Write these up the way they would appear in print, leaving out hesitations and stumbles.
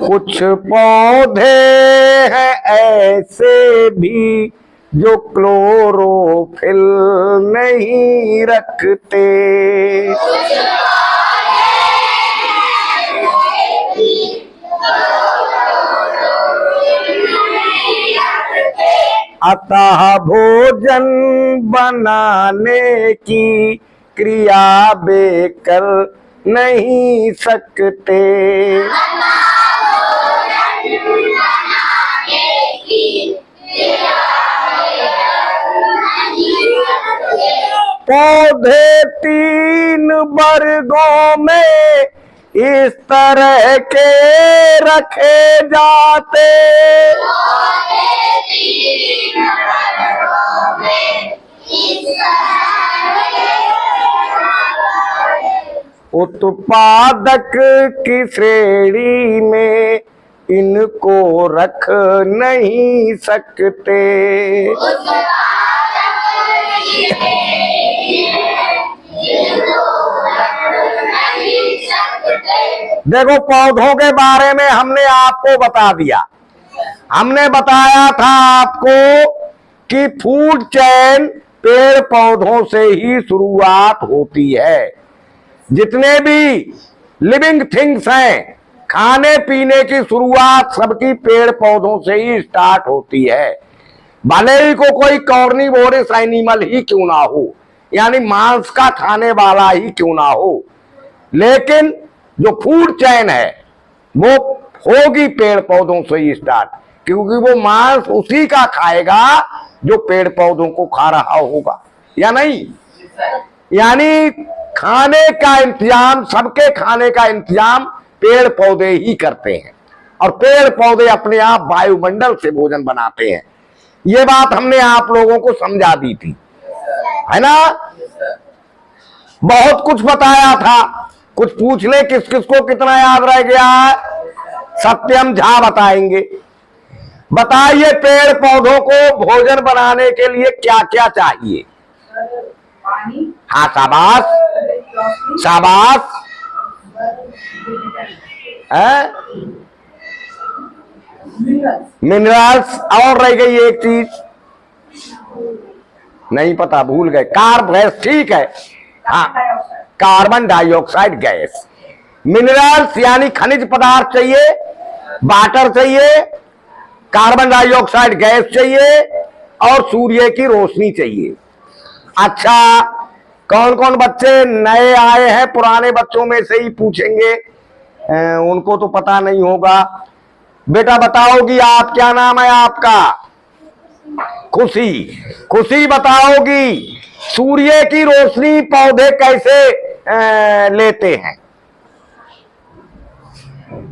कुछ पौधे हैं ऐसे भी जो क्लोरोफिल नहीं रखते। अतः भोजन बनाने की क्रिया बेकर नहीं सकते। पौधे 3 वर्गों में इस तरह के रखे जाते। उत्पादक की श्रेणी में इनको रख नहीं सकते। देखो, पौधों के बारे में हमने आपको बता दिया। हमने बताया था आपको कि फूड चेन पेड़ पौधों से ही शुरुआत होती है। जितने भी लिविंग थिंग्स हैं, खाने पीने की शुरुआत सबकी पेड़ पौधों से ही स्टार्ट होती है। भले ही को कोई कार्निवोरस एनिमल ही क्यों ना हो, यानी मांस का खाने वाला ही क्यों ना हो, लेकिन जो फूड चेन है वो होगी पेड़ पौधों से ही स्टार्ट, क्योंकि वो मांस उसी का खाएगा जो पेड़ पौधों को खा रहा होगा, या नहीं। यानी खाने का इंतजाम, सबके खाने का इंतजाम पेड़ पौधे ही करते हैं, और पेड़ पौधे अपने आप वायुमंडल से भोजन बनाते हैं। ये बात हमने आप लोगों को समझा दी थी, है ना। बहुत कुछ बताया था। कुछ पूछ ले किस किस को कितना याद रह गया है। सत्यम झा बताएंगे। बताइए, पेड़ पौधों को भोजन बनाने के लिए क्या क्या चाहिए? हाँ, शाबाश शाबाश। मिनरल्स, और रह गई एक चीज, नहीं पता, भूल गए। कार्बन, ठीक है, हाँ, कार्बन डाइऑक्साइड गैस। मिनरल्स यानी खनिज पदार्थ चाहिए, वाटर चाहिए, कार्बन डाइऑक्साइड गैस चाहिए, और सूर्य की रोशनी चाहिए। अच्छा, कौन कौन बच्चे नए आए हैं? पुराने बच्चों में से ही पूछेंगे, उनको तो पता नहीं होगा। बेटा बताओगी आप, क्या नाम है आपका? खुशी। खुशी बताओगी सूर्य की रोशनी पौधे कैसे लेते हैं?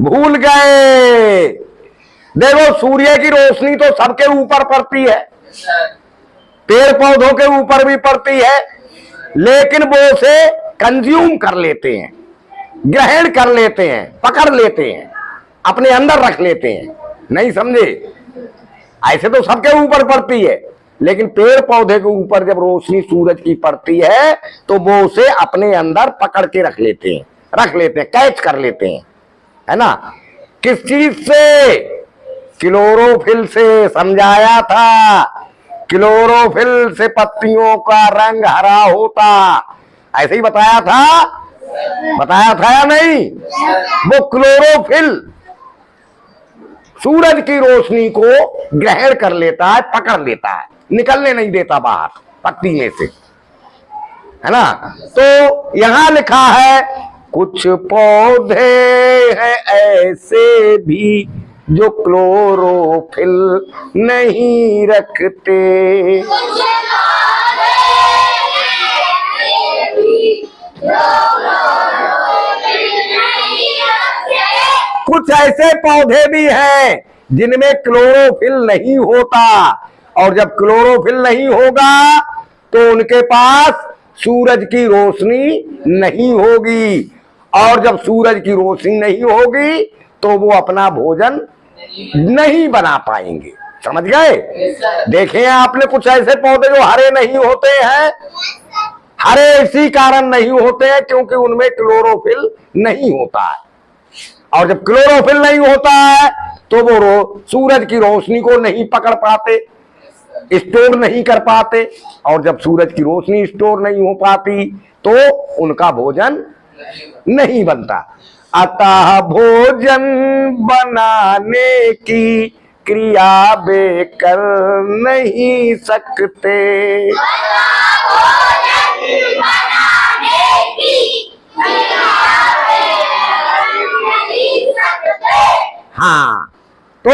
भूल गए। देखो, सूर्य की रोशनी तो सबके ऊपर पड़ती है, पेड़ पौधों के ऊपर भी पड़ती है, लेकिन वो उसे कंज्यूम कर लेते हैं, ग्रहण कर लेते हैं, पकड़ लेते हैं, अपने अंदर रख लेते हैं। नहीं समझे? ऐसे तो सबके ऊपर पड़ती है, लेकिन पेड़ पौधे के ऊपर जब रोशनी सूरज की पड़ती है तो वो उसे अपने अंदर पकड़ के रख लेते हैं, कैच कर लेते हैं, है ना। किस चीज से? क्लोरोफिल से। समझाया था, क्लोरोफिल से पत्तियों का रंग हरा होता। ऐसे ही बताया था या नहीं? वो क्लोरोफिल सूरज की रोशनी को ग्रहण कर लेता है, पकड़ लेता है, निकलने नहीं देता बाहर पत्ती में से, है ना। तो यहां लिखा है, कुछ पौधे हैं ऐसे भी जो क्लोरोफिल नहीं रखते। कुछ ऐसे पौधे भी हैं जिनमें क्लोरोफिल नहीं होता, और जब क्लोरोफिल नहीं होगा तो उनके पास सूरज की रोशनी नहीं होगी, और जब सूरज की रोशनी नहीं होगी तो वो अपना भोजन नहीं बना पाएंगे। समझ गए? देखें आपने, कुछ ऐसे पौधे जो हरे नहीं होते हैं, हरे इसी कारण नहीं होते हैं क्योंकि उनमें क्लोरोफिल नहीं होता है, और जब क्लोरोफिल नहीं होता है तो वो सूरज की रोशनी को नहीं पकड़ पाते, स्टोर नहीं कर पाते, और जब सूरज की रोशनी स्टोर नहीं हो पाती तो उनका भोजन नहीं बनता। अतः भोजन बनाने की क्रिया वे कर नहीं सकते। हाँ, तो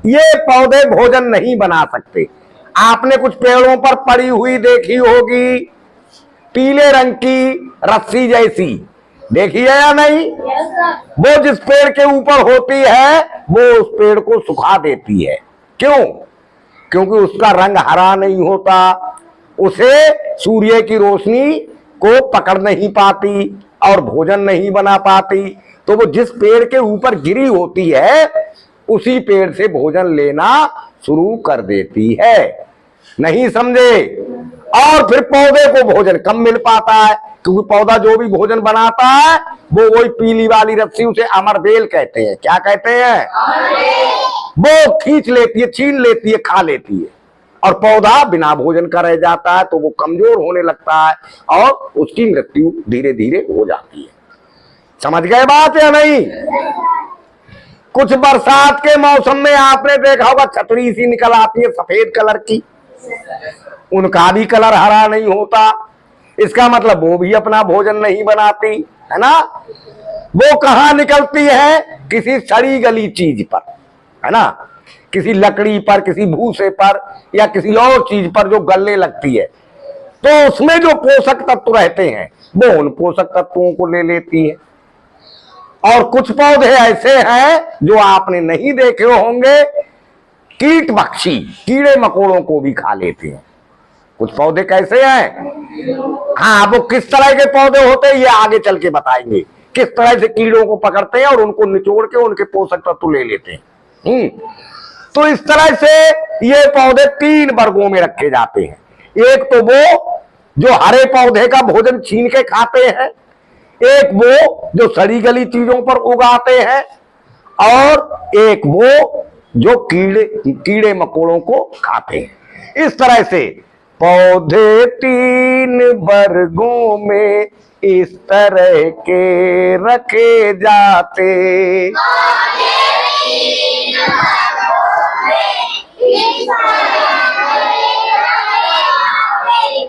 ये पौधे भोजन नहीं बना सकते। आपने कुछ पेड़ों पर पड़ी हुई देखी होगी पीले रंग की रस्सी जैसी, देखी है या नहीं? वो जिस पेड़ के ऊपर होती है वो उस पेड़ को सुखा देती है। क्यों? क्योंकि उसका रंग हरा नहीं होता, उसे सूर्य की रोशनी को पकड़ नहीं पाती और भोजन नहीं बना पाती, तो वो जिस पेड़ के ऊपर गिरी होती है उसी पेड़ से भोजन लेना शुरू कर देती है। नहीं समझे? और फिर पौधे को भोजन कम मिल पाता है क्योंकि पौधा जो भी भोजन बनाता है वो वही पीली वाली रस्सी, उसे अमरबेल कहते हैं। क्या कहते हैं? वो खींच लेती है, छीन लेती है, खा लेती है, और पौधा बिना भोजन का रह जाता है, तो वो कमजोर होने लगता है और उसकी मृत्यु धीरे धीरे हो जाती है। समझ गए बात या नहीं? कुछ बरसात के मौसम में आपने देखा होगा छतरी सी निकल आती है सफेद कलर की, उनका भी कलर हरा नहीं होता। इसका मतलब वो भी अपना भोजन नहीं बनाती है ना। वो कहां निकलती है? किसी सड़ी गली चीज पर, है ना, किसी लकड़ी पर, किसी भूसे पर, या किसी और चीज पर जो गलने लगती है, तो उसमें जो पोषक तत्व रहते हैं वो उन पोषक तत्वों को ले लेती है। और कुछ पौधे ऐसे हैं जो आपने नहीं देखे होंगे, कीट भक्षी, कीड़े मकोड़ों को भी खा लेते हैं। कुछ पौधे कैसे हैं? हाँ, वो किस तरह के पौधे होते हैं ये आगे चल के बताएंगे, किस तरह से कीड़ों को पकड़ते हैं और उनको निचोड़ के उनके पोषक तत्व ले लेते हैं। तो इस तरह से ये पौधे 3 वर्गों में रखे जाते हैं। एक तो वो जो हरे पौधे का भोजन छीन के खाते हैं, एक वो जो सड़ी गली चीजों पर उगाते हैं, और एक वो जो कीड़े मकोड़ों को खाते हैं। इस तरह से पौधे 3 वर्गों में इस तरह के रखे जाते।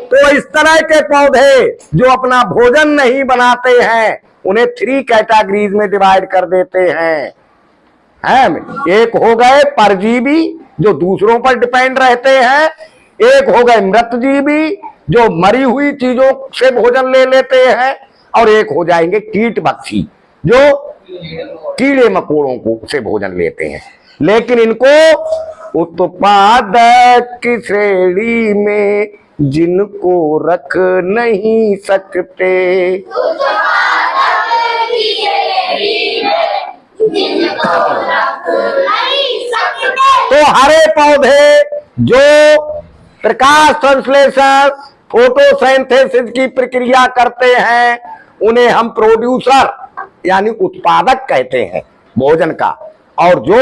तो इस तरह के पौधे जो अपना भोजन नहीं बनाते हैं उन्हें 3 कैटेगरीज में डिवाइड कर देते हैं। एक हो गए परजीवी जो दूसरों पर डिपेंड रहते हैं, एक हो गए मृतजीवी जो मरी हुई चीजों से भोजन ले लेते हैं, और एक हो जाएंगे कीट भक्षी जो कीड़े मकोड़ों को से भोजन लेते हैं। लेकिन इनको उत्पादक की श्रेणी में जिनको रख नहीं सकते। तो हरे पौधे जो प्रकाश संश्लेषण, फोटोसिंथेसिस की प्रक्रिया करते हैं उन्हें हम प्रोड्यूसर यानी उत्पादक कहते हैं भोजन का, और जो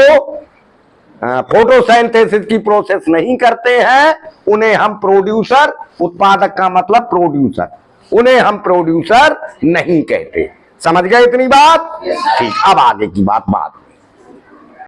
फोटोसिंथेसिस की प्रोसेस नहीं करते हैं उन्हें हम प्रोड्यूसर, उत्पादक का मतलब प्रोड्यूसर, उन्हें हम प्रोड्यूसर नहीं कहते। समझ गए इतनी बात? ठीक, अब आगे की बात।